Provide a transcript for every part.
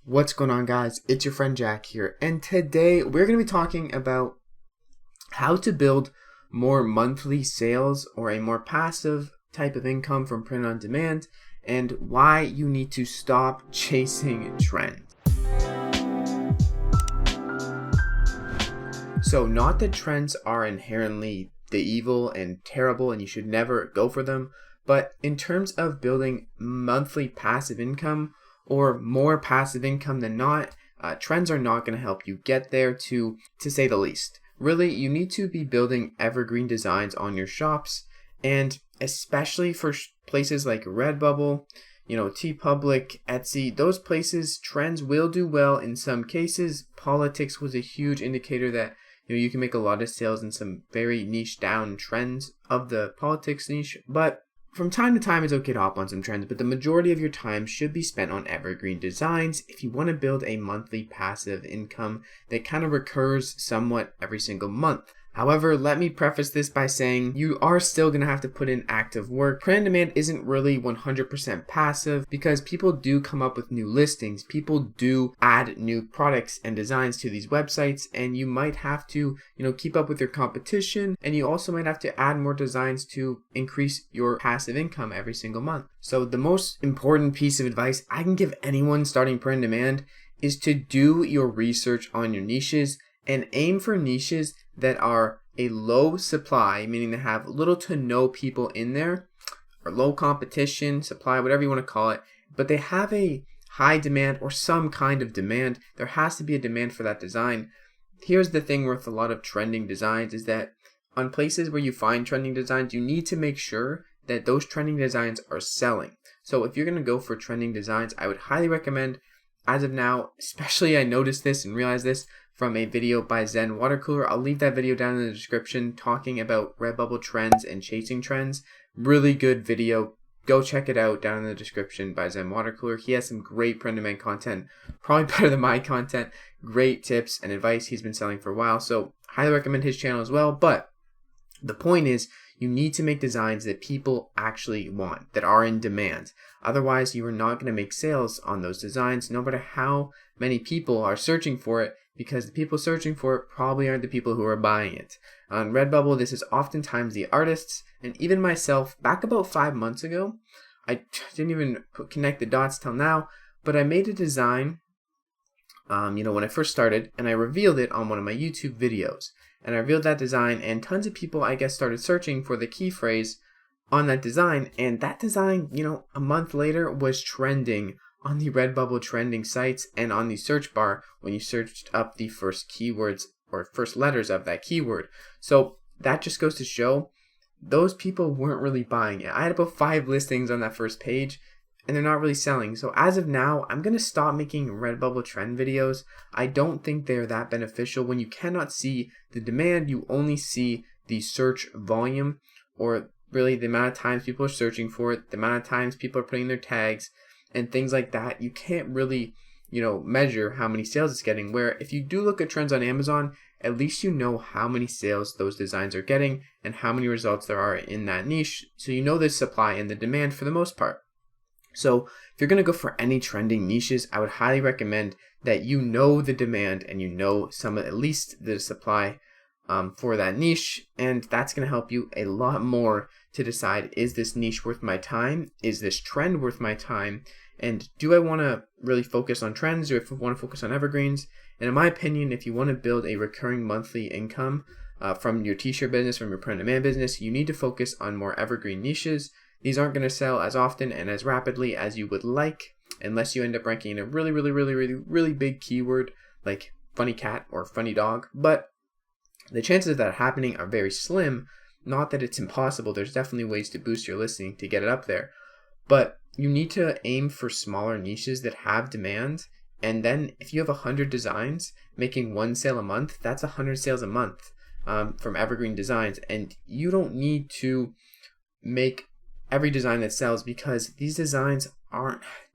What's going on, guys? It's your friend Jack here, and today we're going to be talking about how to build more monthly sales or a more passive type of income from print on demand, and why you need to stop chasing trends. So, not that trends are inherently the evil and terrible and you should never go for them, but in terms of building monthly passive income or more passive income than not, trends are not going to help you get there, to say the least. Really, you need to be building evergreen designs on your shops, and especially for places like Redbubble, TeePublic, Etsy, those places, trends will do well in some cases. Politics was a huge indicator that you can make a lot of sales in some very niche down trends of the politics niche, but from time to time, it's okay to hop on some trends, but the majority of your time should be spent on evergreen designs if you want to build a monthly passive income that kind of recurs somewhat every single month. However, let me preface this by saying you are still going to have to put in active work. Print on demand isn't really 100% passive because people do come up with new listings. People do add new products and designs to these websites, and you might have to, keep up with your competition, and you also might have to add more designs to increase your passive income every single month. So the most important piece of advice I can give anyone starting print on demand is to do your research on your niches and aim for niches that are a low supply, meaning they have little to no people in there, or low competition, supply, whatever you want to call it, but they have a high demand or some kind of demand. There has to be a demand for that design. Here's the thing with a lot of trending designs is that on places where you find trending designs, you need to make sure that those trending designs are selling. So if you're going to go for trending designs, I would highly recommend, as of now, especially I noticed this and realized this from a video by Zen Water Cooler. I'll leave that video down in the description talking about Redbubble trends and chasing trends. Really good video. Go check it out down in the description by Zen Water Cooler. He has some great print-on-demand content, probably better than my content. Great tips and advice. He's been selling for a while, so highly recommend his channel as well. But the point is, you need to make designs that people actually want, that are in demand. Otherwise, you are not going to make sales on those designs, no matter how many people are searching for it, because the people searching for it probably aren't the people who are buying it. On Redbubble, this is oftentimes the artists, and even myself, back about 5 months ago, I didn't even connect the dots till now, but I made a design, when I first started, and I revealed it on one of my YouTube videos. And I revealed that design, and tons of people, I guess, started searching for the key phrase on that design, and that design, a month later was trending on the Redbubble trending sites and on the search bar when you searched up the first keywords or first letters of that keyword. So that just goes to show those people weren't really buying it. I had about 5 listings on that first page, and they're not really selling. So as of now, I'm going to stop making Redbubble trend videos. I don't think they're that beneficial. When you cannot see the demand, you only see the search volume, or really the amount of times people are searching for it, the amount of times people are putting their tags, and things like that. You can't really, measure how many sales it's getting. Where if you do look at trends on Amazon, at least you know how many sales those designs are getting and how many results there are in that niche. So you know the supply and the demand for the most part. So if you're going to go for any trending niches, I would highly recommend that you know the demand and you know at least the supply for that niche, and that's going to help you a lot more to decide, is this niche worth my time? Is this trend worth my time? And do I want to really focus on trends, or if I want to focus on evergreens? And in my opinion, if you want to build a recurring monthly income from your t-shirt business, from your print-on-demand business, you need to focus on more evergreen niches. These aren't going to sell as often and as rapidly as you would like, unless you end up ranking in a really, really, really, really, really big keyword like funny cat or funny dog. But the chances of that happening are very slim. Not that it's impossible. There's definitely ways to boost your listing to get it up there. But you need to aim for smaller niches that have demand. And then if you have 100 designs making 1 sale a month, that's 100 sales a month from evergreen designs. And you don't need to make every design that sells, because these designs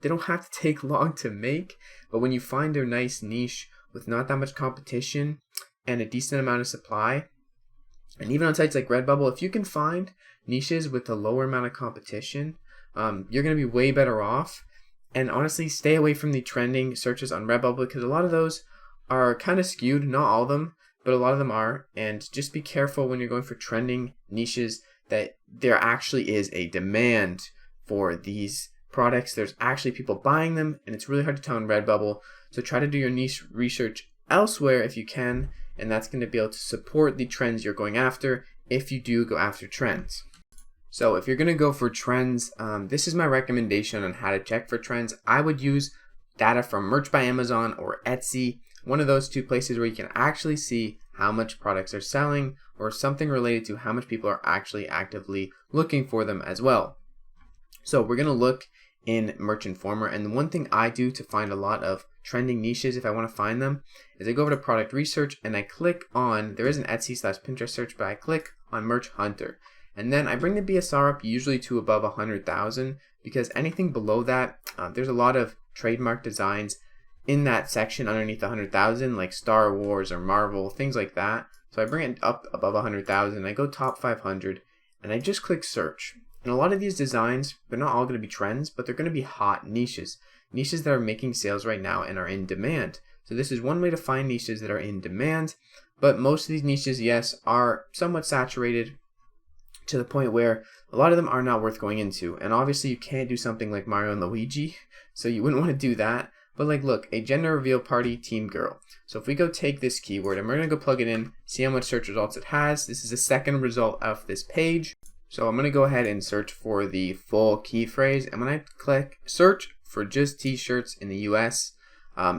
they don't have to take long to make. But when you find a nice niche with not that much competition and a decent amount of supply, and even on sites like Redbubble, if you can find niches with a lower amount of competition, you're going to be way better off And honestly, stay away from the trending searches on Redbubble because a lot of those are kind of skewed. Not all of them, but a lot of them are. And just be careful when you're going for trending niches that there actually is a demand for these products. There's actually people buying them, and it's really hard to tell on Redbubble. So try to do your niche research elsewhere if you can, and that's going to be able to support the trends you're going after if you do go after trends. So if you're going to go for trends, this is my recommendation on how to check for trends. I would use data from Merch by Amazon or Etsy, one of those two places where you can actually see how much products are selling or something related to how much people are actually actively looking for them as well. So we're going to look in Merch Informer, and the one thing I do to find a lot of trending niches if I want to find them is I go over to product research and I click on, there is an Etsy/Pinterest search, but I click on Merch Hunter. And then I bring the BSR up usually to above 100,000 because anything below that, there's a lot of trademark designs in that section underneath 100,000, like Star Wars or Marvel, things like that. So I bring it up above 100,000, I go top 500, and I just click search. And a lot of these designs, they're not all going to be trends, but they're going to be hot niches that are making sales right now and are in demand. So this is one way to find niches that are in demand, but most of these niches, yes, are somewhat saturated to the point where a lot of them are not worth going into. And obviously you can't do something like Mario and Luigi, so you wouldn't want to do that. But like, look, a gender reveal party team girl. So if we go take this keyword and we're going to go plug it in, see how much search results it has. This is the second result of this page. So I'm going to go ahead and search for the full key phrase. And when I click search for just t-shirts in the US,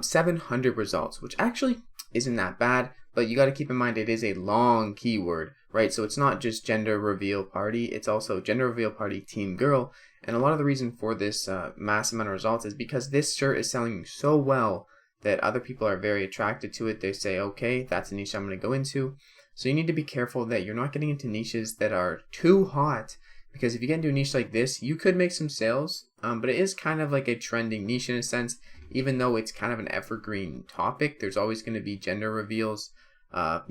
700 results, which actually isn't that bad. But you got to keep in mind it is a long keyword, right? So it's not just gender reveal party, it's also gender reveal party team girl. And a lot of the reason for this mass amount of results is because this shirt is selling so well that other people are very attracted to it. They say, okay, that's a niche I'm going to go into. So you need to be careful that you're not getting into niches that are too hot, because if you get into a niche like this, you could make some sales, but it is kind of like a trending niche in a sense. Even though it's kind of an evergreen topic, there's always going to be gender reveals, that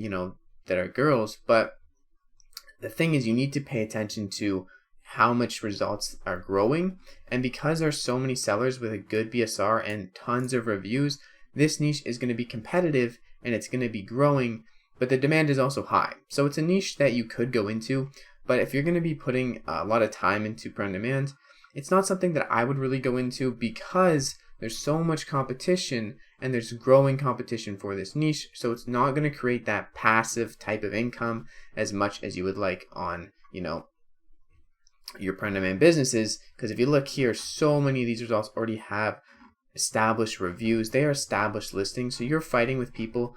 are girls. But the thing is, you need to pay attention to how much results are growing. And because there's so many sellers with a good BSR and tons of reviews, this niche is going to be competitive and it's going to be growing, but the demand is also high. So it's a niche that you could go into, but if you're going to be putting a lot of time into print on demand, it's not something that I would really go into because there's so much competition and there's growing competition for this niche. So it's not going to create that passive type of income as much as you would like on, your print on demand businesses. Because if you look here, so many of these results already have established reviews. They are established listings. So you're fighting with people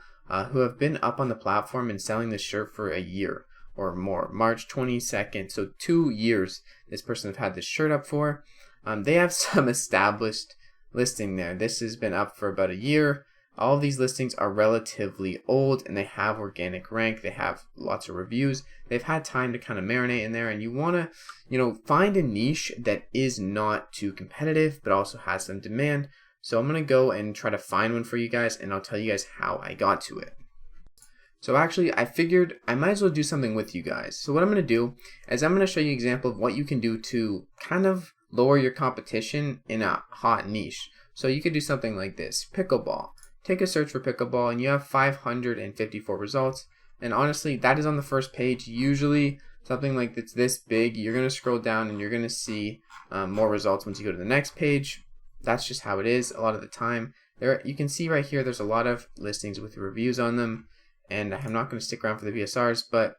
who have been up on the platform and selling this shirt for a year or more. March 22nd, so 2 years this person have had this shirt up for. They have some established listing there. This has been up for about a year. All of these listings are relatively old and they have organic rank. They have lots of reviews. They've had time to kind of marinate in there, and you want to, find a niche that is not too competitive but also has some demand. So I'm going to go and try to find one for you guys, and I'll tell you guys how I got to it. So actually, I figured I might as well do something with you guys. So what I'm going to do is I'm going to show you an example of what you can do to kind of lower your competition in a hot niche. So you could do something like this: pickleball. Take a search for pickleball and you have 554 results. And honestly, that is on the first page. Usually something like that's this big, you're going to scroll down and you're going to see more results once you go to the next page. That's just how it is a lot of the time. You can see right here, there's a lot of listings with reviews on them. And I'm not going to stick around for the BSRs, but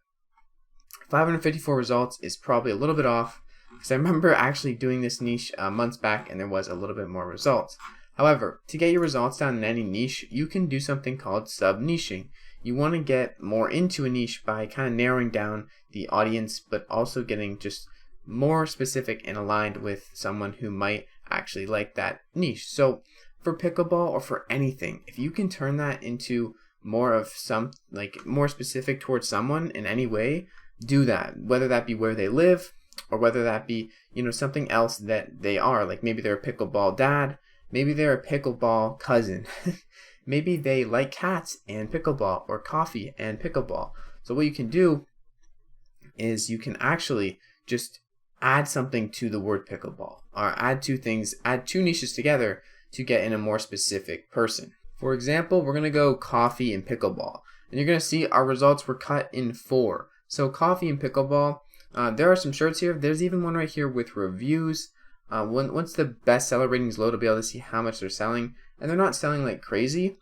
554 results is probably a little bit off, because I remember actually doing this niche months back and there was a little bit more results. However, to get your results down in any niche, you can do something called sub-niching. You want to get more into a niche by kind of narrowing down the audience, but also getting just more specific and aligned with someone who might actually like that niche. So for pickleball or for anything, if you can turn that into more of more specific towards someone in any way, do that. Whether that be where they live or whether that be, something else that they are. Like maybe they're a pickleball dad. Maybe they're a pickleball cousin. Maybe they like cats and pickleball, or coffee and pickleball. So what you can do is you can actually just add something to the word pickleball, or add two niches together to get in a more specific person. For example, we're going to go coffee and pickleball, and you're going to see our results were cut in 4. So coffee and pickleball, there are some shirts here. There's even one right here with reviews. Once the bestseller ratings load, I'll be able to see how much they're selling, and they're not selling like crazy.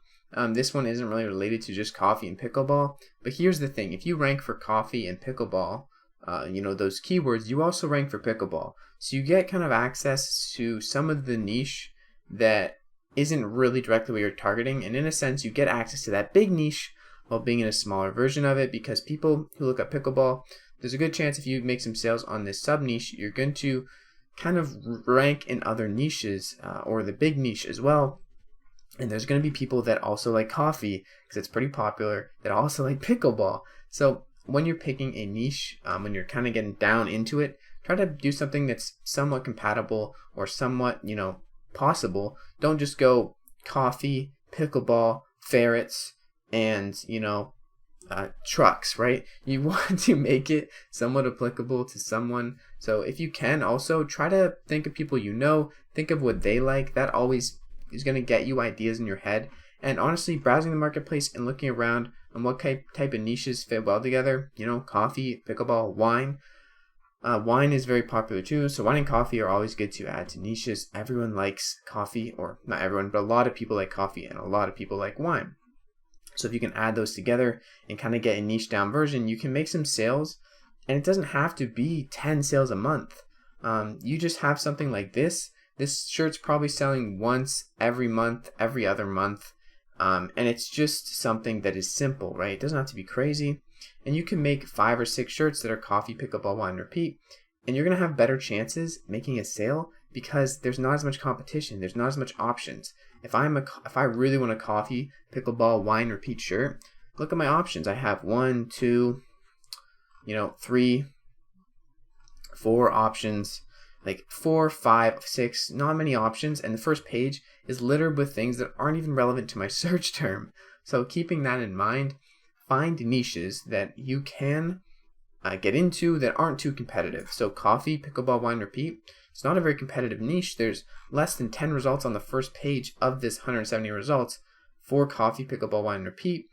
This one isn't really related to just coffee and pickleball, but here's the thing: if you rank for coffee and pickleball, those keywords, you also rank for pickleball, so you get kind of access to some of the niche that isn't really directly what you're targeting, and in a sense you get access to that big niche while being in a smaller version of it, because people who look up pickleball, there's a good chance if you make some sales on this sub niche, you're going to kind of rank in other niches or the big niche as well. And there's going to be people that also like coffee, because it's pretty popular, that also like pickleball. So when you're picking a niche, when you're kind of getting down into it, try to do something that's somewhat compatible or somewhat, possible. Don't just go coffee, pickleball, ferrets, and, trucks, right? You want to make it somewhat applicable to someone. So if you can, also try to think of people think of what they like. That always is going to get you ideas in your head. And honestly, browsing the marketplace and looking around on what type of niches fit well together, coffee, pickleball, wine. Wine is very popular too, so wine and coffee are always good to add to niches. Everyone likes coffee, or not everyone, but a lot of people like coffee and a lot of people like wine. So if you can add those together and kind of get a niche down version, you can make some sales, and it doesn't have to be 10 sales a month. You just have something like this. This shirt's probably selling once every month, every other month, and it's just something that is simple, right? It doesn't have to be crazy. And you can make 5 or 6 shirts that are coffee, pickleball, wine, repeat, and you're going to have better chances making a sale because there's not as much competition. There's not as much options. If I really want a coffee, pickleball, wine, repeat shirt, look at my options. I have 1, 2, 3, 4 options, like 4, 5, 6, not many options, and the first page is littered with things that aren't even relevant to my search term. So keeping that in mind, find niches that you can get into that aren't too competitive. So coffee, pickleball, wine, repeat, it's not a very competitive niche. There's less than 10 results on the first page of this 170 results for coffee, pickleball, wine, repeat,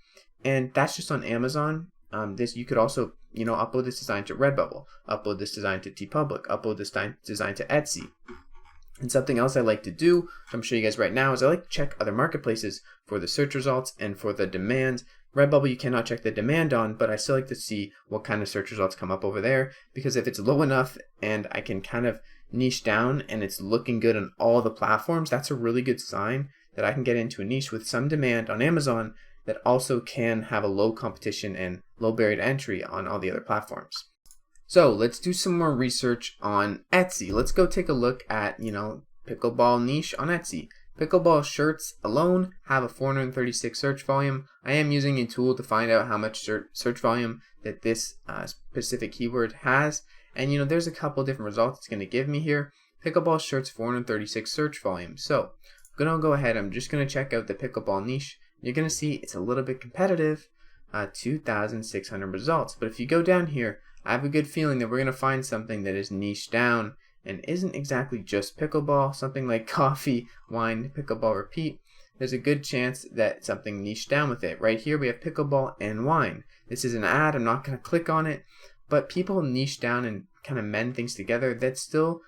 and that's just on Amazon. This you could also upload this design to Redbubble, upload this design to TeePublic, upload this design to Etsy. And something else I like to do, which I'm showing you guys right now, is I like to check other marketplaces for the search results and for the demand. Redbubble you cannot check the demand on, but I still like to see what kind of search results come up over there, because if it's low enough and I can kind of niche down and it's looking good on all the platforms, that's a really good sign that I can get into a niche with some demand on Amazon that also can have a low competition and low barrier to entry on all the other platforms. So let's do some more research on Etsy. Let's go take a look at, pickleball niche on Etsy. Pickleball shirts alone have a 436 search volume. I am using a tool to find out how much search volume that this specific keyword has. And there's a couple different results it's going to give me here. Pickleball shirts 436 search volume. So I'm going to go ahead. I'm just going to check out the pickleball niche. You're going to see it's a little bit competitive. 2,600 results. But if you go down here, I have a good feeling that we're going to find something that is niche down and isn't exactly just pickleball, something like coffee, wine, pickleball, repeat. There's a good chance that something niche down with it. Right here we have pickleball and wine. This is an ad, I'm not going to click on it, but people niche down and kind of mend things together that still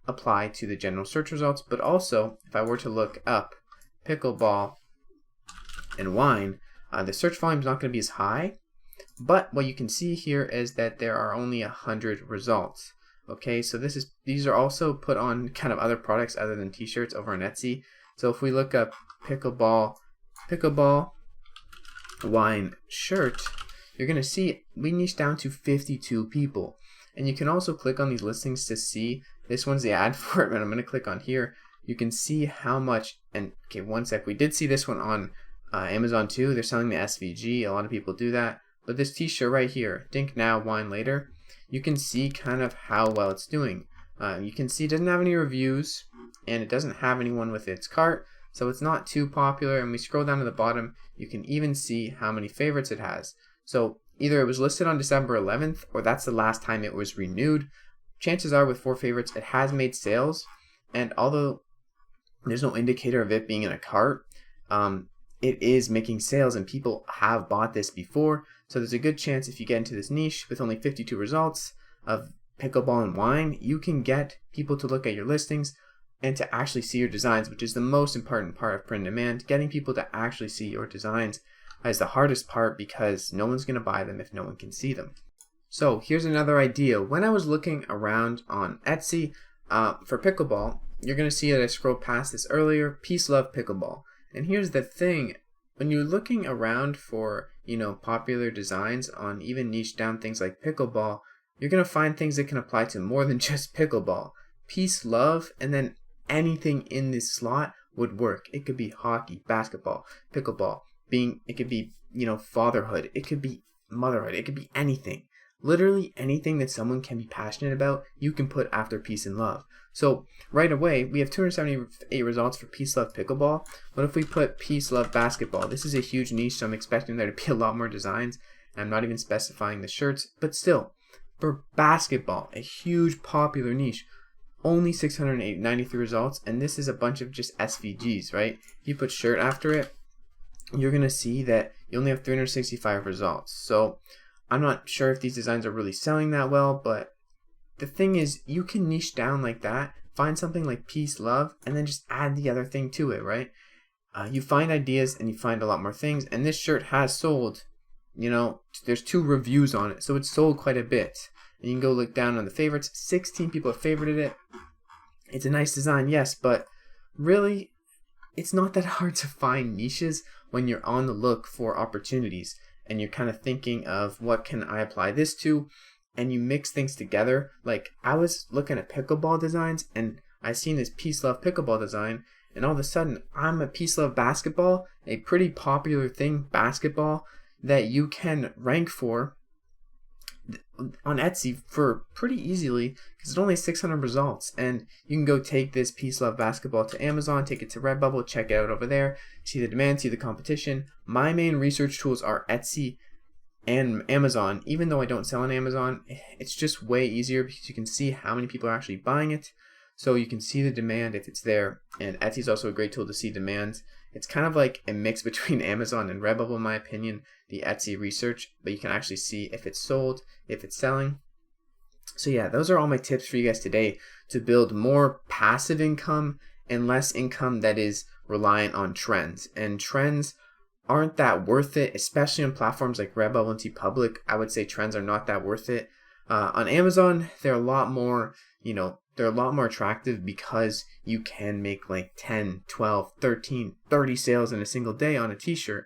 apply to the general search results. But also, if I were to look up pickleball and wine, the search volume is not going to be as high, but what you can see here is that there are only 100 results. Okay, so these are also put on kind of other products other than t-shirts over on Etsy. So if we look up pickleball wine shirt, you're going to see we niche down to 52 people. And you can also click on these listings to see, this one's the ad for it, but I'm going to click on here. You can see how much, and okay, one sec, we did see this one on Amazon too. They're selling the SVG, a lot of people do that. But this t-shirt right here, Dink Now, Wine Later, you can see kind of how well it's doing. You can see it doesn't have any reviews and it doesn't have anyone with its cart, so it's not too popular. And we scroll down to the bottom, you can even see how many favorites it has. So either it was listed on December 11th or that's the last time it was renewed. chances are with 4 favorites, it has made sales. And although there's no indicator of it being in a cart, it is making sales and people have bought this before. So there's a good chance if you get into this niche with only 52 results of pickleball and wine, you can get people to look at your listings and to actually see your designs, which is the most important part of print on demand. Getting people to actually see your designs is the hardest part because no one's going to buy them if no one can see them. So here's another idea. When I was looking around on Etsy for pickleball, you're going to see that I scrolled past this earlier, Peace Love Pickleball. And here's the thing, when you're looking around for, popular designs on even niche down things like pickleball, you're going to find things that can apply to more than just pickleball. Peace, love, and then anything in this slot would work. It could be hockey, basketball, pickleball, it could be, fatherhood, it could be motherhood, it could be anything. Literally anything that someone can be passionate about, you can put after peace and love. So right away, we have 278 results for Peace Love Pickleball. What if we put Peace Love Basketball? This is a huge niche, so I'm expecting there to be a lot more designs. I'm not even specifying the shirts, but still, for basketball, a huge popular niche, only 693 results, and this is a bunch of just SVGs, right? If you put shirt after it, you're going to see that you only have 365 results. So I'm not sure if these designs are really selling that well, but the thing is, you can niche down like that, find something like peace, love, and then just add the other thing to it, right? You find ideas and you find a lot more things, and this shirt has sold, there's 2 reviews on it, so it's sold quite a bit. And you can go look down on the favorites. 16 people have favorited it. It's a nice design, yes, but really, it's not that hard to find niches when you're on the look for opportunities and you're kind of thinking of what can I apply this to, and you mix things together. Like I was looking at pickleball designs and I seen this Peace Love Pickleball design, and all of a sudden I'm a Peace Love Basketball, a pretty popular thing, basketball, that you can rank for on Etsy for pretty easily because it's only 600 results, and you can go take this Peace Love Basketball to Amazon, take it to Redbubble, check it out over there, see the demand, see the competition. My main research tools are Etsy and Amazon. Even though I don't sell on Amazon, it's just way easier because you can see how many people are actually buying it, so you can see the demand if it's there. And Etsy is also a great tool to see demand. It's kind of like a mix between Amazon and Redbubble in my opinion, the Etsy research, but you can actually see if it's sold, if it's selling. So yeah, those are all my tips for you guys today to build more passive income and less income that is reliant on trends. And trends aren't that worth it, especially on platforms like Redbubble and TeePublic. I would say trends are not that worth it. On Amazon, they're a lot more, they're a lot more attractive because you can make like 10, 12, 13, 30 sales in a single day on a t-shirt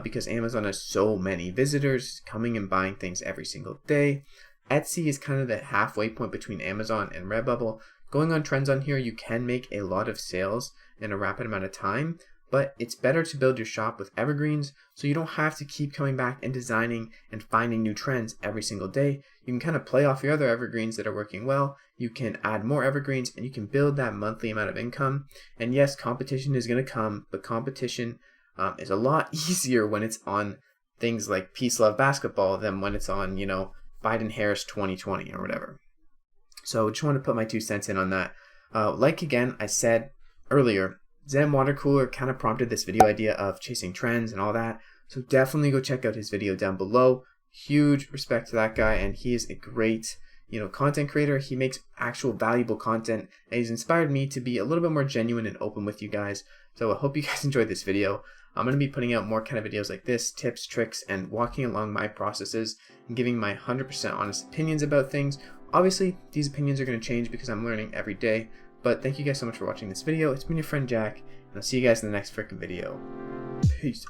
because Amazon has so many visitors coming and buying things every single day. Etsy is kind of the halfway point between Amazon and Redbubble. Going on trends on here, you can make a lot of sales in a rapid amount of time, but it's better to build your shop with evergreens so you don't have to keep coming back and designing and finding new trends every single day. You can kind of play off your other evergreens that are working well. You can add more evergreens and you can build that monthly amount of income. And yes, competition is going to come, but competition is a lot easier when it's on things like Peace Love Basketball than when it's on, Biden-Harris 2020 or whatever. So I just want to put my 2 cents in on that. Again, I said earlier, Zen Water Cooler kind of prompted this video idea of chasing trends and all that. So definitely go check out his video down below. Huge respect to that guy, and he is a great, content creator. He makes actual valuable content, and he's inspired me to be a little bit more genuine and open with you guys. So I hope you guys enjoyed this video. I'm going to be putting out more kind of videos like this, tips, tricks, and walking along my processes and giving my 100% honest opinions about things. Obviously, these opinions are going to change because I'm learning every day. But thank you guys so much for watching this video. It's been your friend Jack, and I'll see you guys in the next freaking video. Peace.